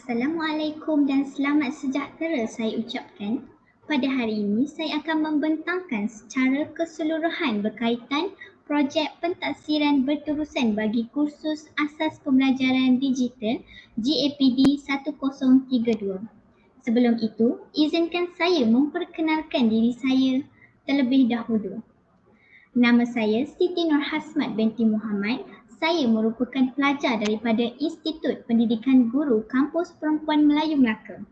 Assalamualaikum dan selamat sejahtera saya ucapkan. Pada hari ini saya akan membentangkan secara keseluruhan berkaitan projek pentaksiran berterusan bagi kursus Asas Pembelajaran Digital GAPD 1032. Sebelum itu, izinkan saya memperkenalkan diri saya terlebih dahulu. Nama saya Siti Nurhasmat binti Muhammad. Saya merupakan pelajar daripada Institut Pendidikan Guru Kampus Perempuan Melayu Melaka.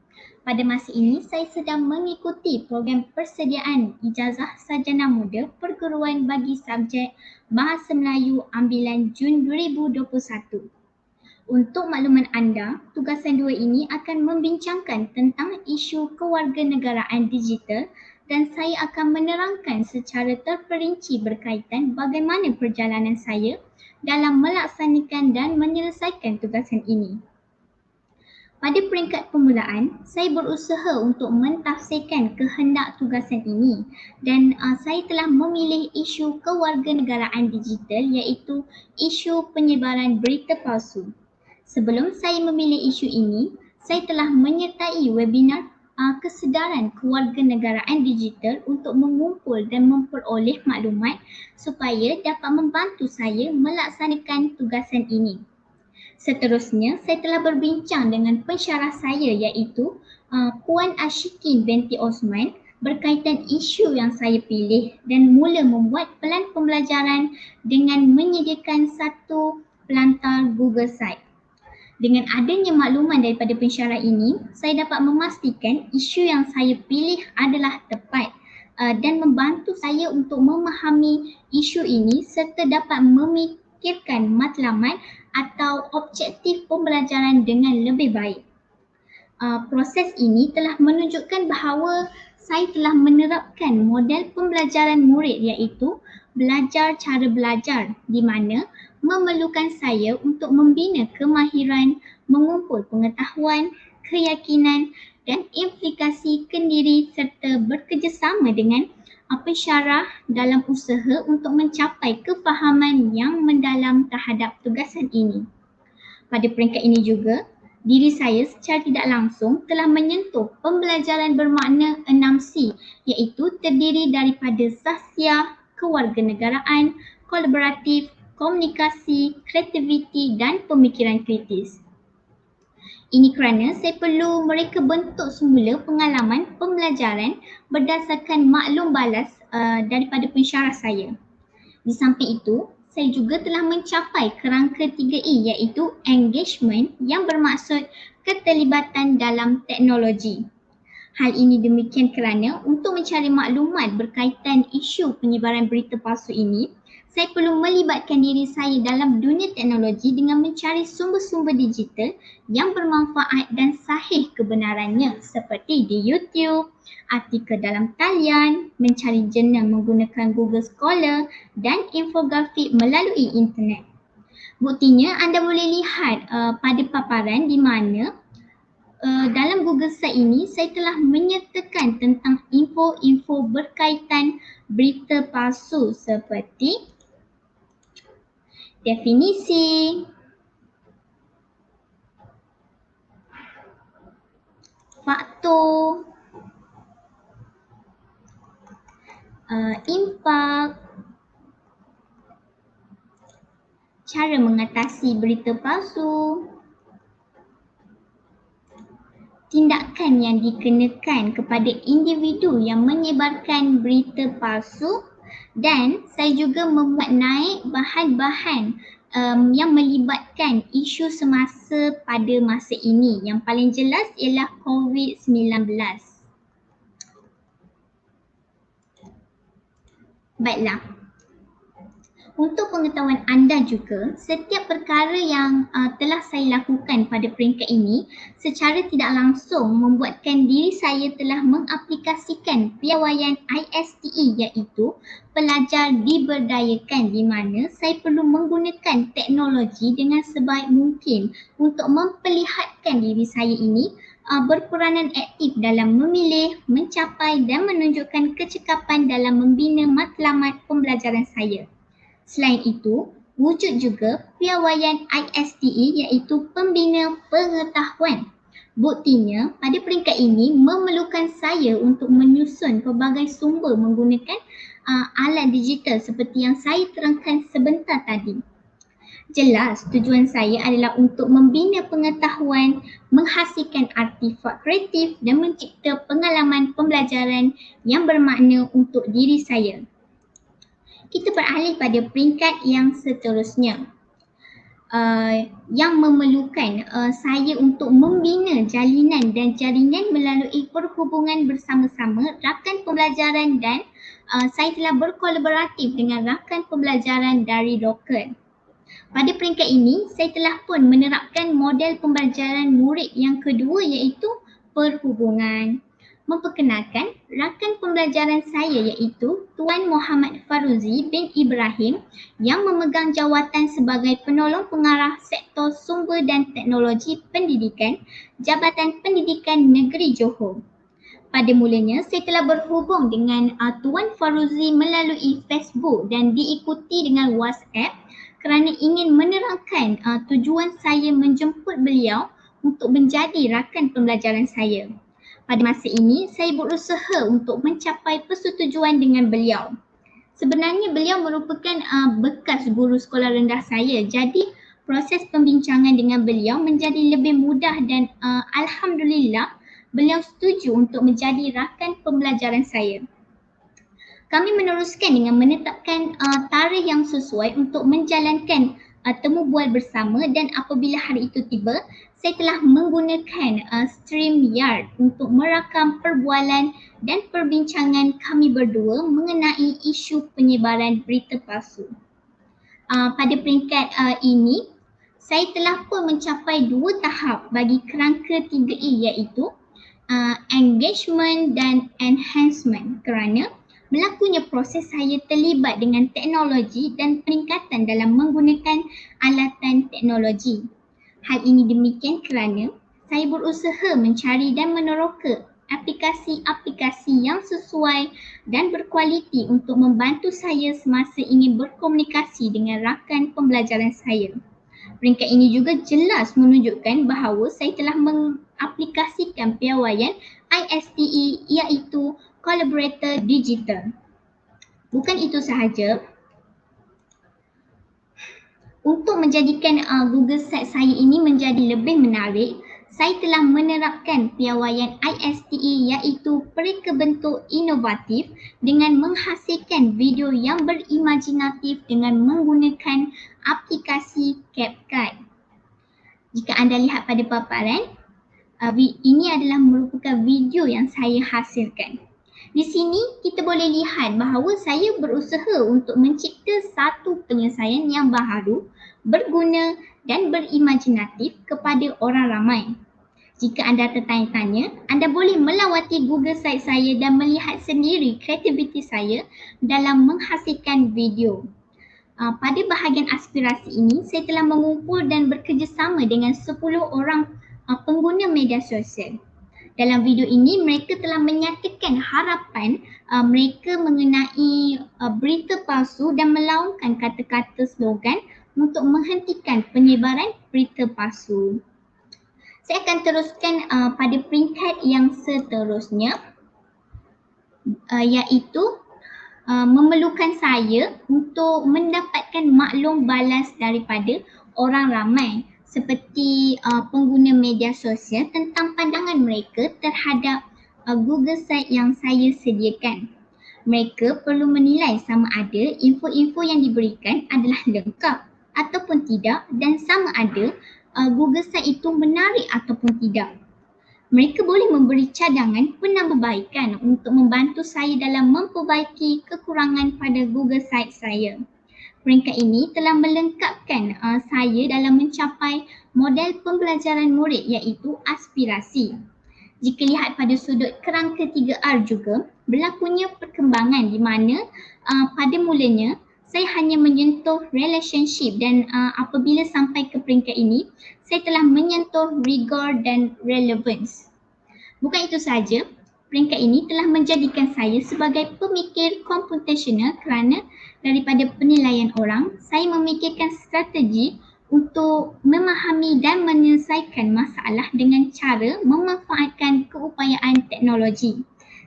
Pada masa ini, saya sedang mengikuti program persediaan ijazah sarjana muda perguruan bagi subjek Bahasa Melayu ambilan Jun 2021. Untuk makluman anda, tugasan 2 ini akan membincangkan tentang isu kewarganegaraan digital dan saya akan menerangkan secara terperinci berkaitan bagaimana perjalanan saya dalam melaksanakan dan menyelesaikan tugasan ini. Pada peringkat permulaan, saya berusaha untuk mentafsirkan kehendak tugasan ini dan saya telah memilih isu kewarganegaraan digital iaitu isu penyebaran berita palsu. Sebelum saya memilih isu ini, saya telah menyertai webinar kesedaran kewarganegaraan digital untuk mengumpul dan memperoleh maklumat supaya dapat membantu saya melaksanakan tugasan ini. Seterusnya, saya telah berbincang dengan pensyarah saya iaitu Puan Ashikin binti Osman berkaitan isu yang saya pilih dan mula membuat pelan pembelajaran dengan menyediakan satu pelantar Google Site. Dengan adanya makluman daripada pensyarah ini, saya dapat memastikan isu yang saya pilih adalah tepat dan membantu saya untuk memahami isu ini serta dapat memikirkan matlamat atau objektif pembelajaran dengan lebih baik. Proses ini telah menunjukkan bahawa saya telah menerapkan model pembelajaran murid iaitu belajar cara belajar di mana memerlukan saya untuk membina kemahiran, mengumpul pengetahuan, keyakinan dan implikasi kendiri serta bekerjasama dengan pensyarah dalam usaha untuk mencapai kefahaman yang mendalam terhadap tugasan ini. Pada peringkat ini juga, diri saya secara tidak langsung telah menyentuh pembelajaran bermakna 6C iaitu terdiri daripada sahsiah, kewarganegaraan, kolaboratif, komunikasi, kreativiti dan pemikiran kritis. Ini kerana saya perlu mereka bentuk semula pengalaman pembelajaran berdasarkan maklum balas daripada pensyarah saya. Di samping itu, saya juga telah mencapai kerangka 3E iaitu engagement yang bermaksud keterlibatan dalam teknologi. Hal ini demikian kerana untuk mencari maklumat berkaitan isu penyebaran berita palsu ini, saya perlu melibatkan diri saya dalam dunia teknologi dengan mencari sumber-sumber digital yang bermanfaat dan sahih kebenarannya seperti di YouTube, artikel dalam talian, mencari jurnal menggunakan Google Scholar dan infografik melalui internet. Buktinya anda boleh lihat pada paparan di mana dalam Google Site ini saya telah menyertakan tentang info-info berkaitan berita palsu seperti definisi, faktor, impak, cara mengatasi berita palsu, tindakan yang dikenakan kepada individu yang menyebarkan berita palsu dan saya juga membuat naik bahan-bahan yang melibatkan isu semasa pada masa ini. Yang paling jelas ialah COVID-19. Baiklah. Untuk pengetahuan anda juga, setiap perkara yang telah saya lakukan pada peringkat ini secara tidak langsung membuatkan diri saya telah mengaplikasikan piawaian ISTE iaitu pelajar diberdayakan di mana saya perlu menggunakan teknologi dengan sebaik mungkin untuk memperlihatkan diri saya ini berperanan aktif dalam memilih, mencapai dan menunjukkan kecekapan dalam membina matlamat pembelajaran saya. Selain itu, wujud juga piawaian ISTE iaitu pembina pengetahuan Buktinya, pada peringkat ini memerlukan saya untuk menyusun pelbagai sumber menggunakan alat digital seperti yang saya terangkan sebentar tadi. Jelas, tujuan saya adalah untuk membina pengetahuan, menghasilkan artifak kreatif dan mencipta pengalaman pembelajaran yang bermakna untuk diri saya. Kita beralih pada peringkat yang seterusnya. Yang memerlukan saya untuk membina jalinan dan jaringan melalui perhubungan bersama-sama rakan pembelajaran dan saya telah berkolaboratif dengan rakan pembelajaran dari lokal. Pada peringkat ini, saya telah pun menerapkan model pembelajaran murid yang kedua iaitu perhubungan. Memperkenalkan rakan pembelajaran saya iaitu Tuan Muhammad Faruzi bin Ibrahim yang memegang jawatan sebagai penolong pengarah sektor sumber dan teknologi pendidikan Jabatan Pendidikan Negeri Johor. Pada mulanya, saya telah berhubung dengan Tuan Faruzi melalui Facebook dan diikuti dengan WhatsApp kerana ingin menerangkan tujuan saya menjemput beliau untuk menjadi rakan pembelajaran saya. Pada masa ini, saya berusaha untuk mencapai persetujuan dengan beliau. Sebenarnya beliau merupakan bekas guru sekolah rendah saya, jadi proses pembincangan dengan beliau menjadi lebih mudah dan alhamdulillah beliau setuju untuk menjadi rakan pembelajaran saya. Kami meneruskan dengan menetapkan tarikh yang sesuai untuk menjalankan temu bual bersama dan apabila hari itu tiba, saya telah menggunakan StreamYard untuk merakam perbualan dan perbincangan kami berdua mengenai isu penyebaran berita palsu. Pada peringkat ini, saya telah pun mencapai 2 tahap bagi kerangka 3E iaitu engagement dan enhancement kerana berlakunya proses saya terlibat dengan teknologi dan peningkatan dalam menggunakan alatan teknologi. Hal ini demikian kerana saya berusaha mencari dan meneroka aplikasi-aplikasi yang sesuai dan berkualiti untuk membantu saya semasa ingin berkomunikasi dengan rakan pembelajaran saya. Peringkat ini juga jelas menunjukkan bahawa saya telah mengaplikasikan piawaian ISTE iaitu Collaborator Digital. Bukan itu sahaja, untuk menjadikan Google Site saya ini menjadi lebih menarik, saya telah menerapkan piawaian ISTE iaitu pereka bentuk inovatif dengan menghasilkan video yang berimajinatif dengan menggunakan aplikasi CapCut. Jika anda lihat pada paparan, ini adalah merupakan video yang saya hasilkan. Di sini kita boleh lihat bahawa saya berusaha untuk mencipta satu penyelesaian yang baharu, berguna dan berimajinatif kepada orang ramai. Jika anda tertanya-tanya, anda boleh melawati Google Site saya dan melihat sendiri kreativiti saya dalam menghasilkan video. Pada bahagian aspirasi ini, saya telah mengumpul dan bekerjasama dengan 10 orang pengguna media sosial. Dalam video ini, mereka telah menyatakan harapan mereka mengenai berita palsu dan melaungkan kata-kata slogan untuk menghentikan penyebaran berita palsu. Saya akan teruskan pada peringkat yang seterusnya, iaitu memerlukan saya untuk mendapatkan maklum balas daripada orang ramai seperti pengguna media sosial tentang pandangan mereka terhadap Google Site yang saya sediakan. Mereka perlu menilai sama ada info-info yang diberikan adalah lengkap ataupun tidak dan sama ada Google Site itu menarik ataupun tidak. Mereka boleh memberi cadangan penambahbaikan untuk membantu saya dalam memperbaiki kekurangan pada Google Site saya. Peringkat ini telah melengkapkan saya dalam mencapai model pembelajaran murid iaitu aspirasi. Jika lihat pada sudut kerangka 3R juga, berlakunya perkembangan di mana pada mulanya saya hanya menyentuh relationship dan apabila sampai ke peringkat ini, saya telah menyentuh rigor dan relevance. Bukan itu sahaja, peringkat ini telah menjadikan saya sebagai pemikir computational kerana daripada penilaian orang, saya memikirkan strategi untuk memahami dan menyelesaikan masalah dengan cara memanfaatkan keupayaan teknologi.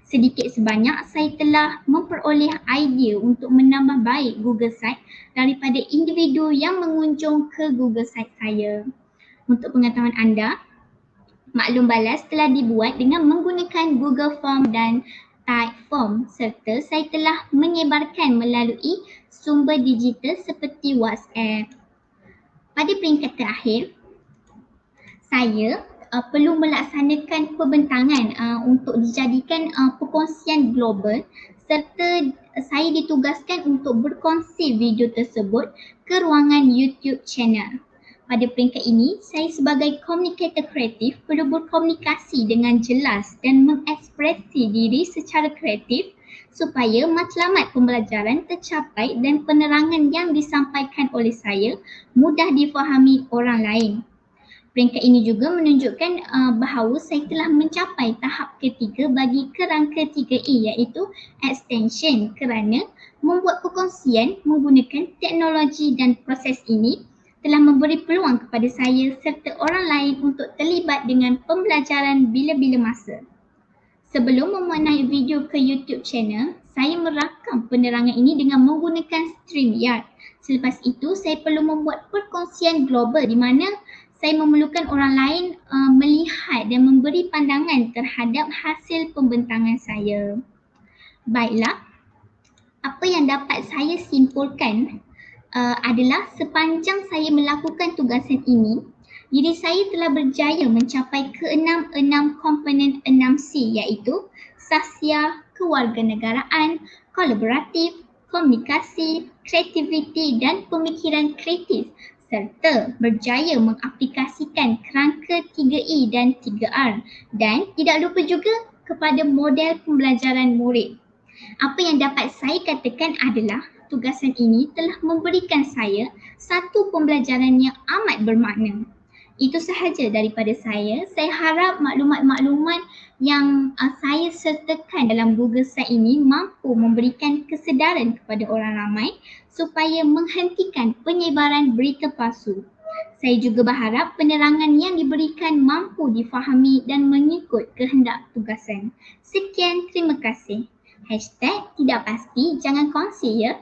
Sedikit sebanyak saya telah memperoleh idea untuk menambah baik Google Site daripada individu yang mengunjung ke Google Site saya. Untuk pengetahuan anda, maklum balas telah dibuat dengan menggunakan Google Form dan Typeform serta saya telah menyebarkan melalui sumber digital seperti WhatsApp. Pada peringkat terakhir, saya perlu melaksanakan pembentangan untuk dijadikan perkongsian global serta saya ditugaskan untuk berkongsi video tersebut ke ruangan YouTube channel. Pada peringkat ini, saya sebagai communicator kreatif perlu berkomunikasi dengan jelas dan mengekspresi diri secara kreatif supaya matlamat pembelajaran tercapai dan penerangan yang disampaikan oleh saya mudah difahami orang lain. Peringkat ini juga menunjukkan bahawa saya telah mencapai tahap ketiga bagi kerangka 3E iaitu extension kerana membuat perkongsian menggunakan teknologi dan proses ini telah memberi peluang kepada saya serta orang lain untuk terlibat dengan pembelajaran bila-bila masa. Sebelum memuat video ke YouTube channel, saya merakam penerangan ini dengan menggunakan StreamYard. Selepas itu, saya perlu membuat perkongsian global di mana saya memerlukan orang lain melihat dan memberi pandangan terhadap hasil pembentangan saya. Baiklah, apa yang dapat saya simpulkan adalah sepanjang saya melakukan tugasan ini, diri saya telah berjaya mencapai keenam komponen 6C iaitu sahsia, kewarganegaraan, kolaboratif, komunikasi, kreativiti dan pemikiran kreatif serta berjaya mengaplikasikan kerangka 3E dan 3R dan tidak lupa juga kepada model pembelajaran murid. Apa yang dapat saya katakan adalah tugasan ini telah memberikan saya satu pembelajaran yang amat bermakna. Itu sahaja daripada saya. Saya harap maklumat-maklumat yang saya sertakan dalam Google Site ini mampu memberikan kesedaran kepada orang ramai supaya menghentikan penyebaran berita palsu. Saya juga berharap penerangan yang diberikan mampu difahami dan mengikut kehendak tugasan. Sekian, terima kasih. #tidak pasti jangan kongsi ya.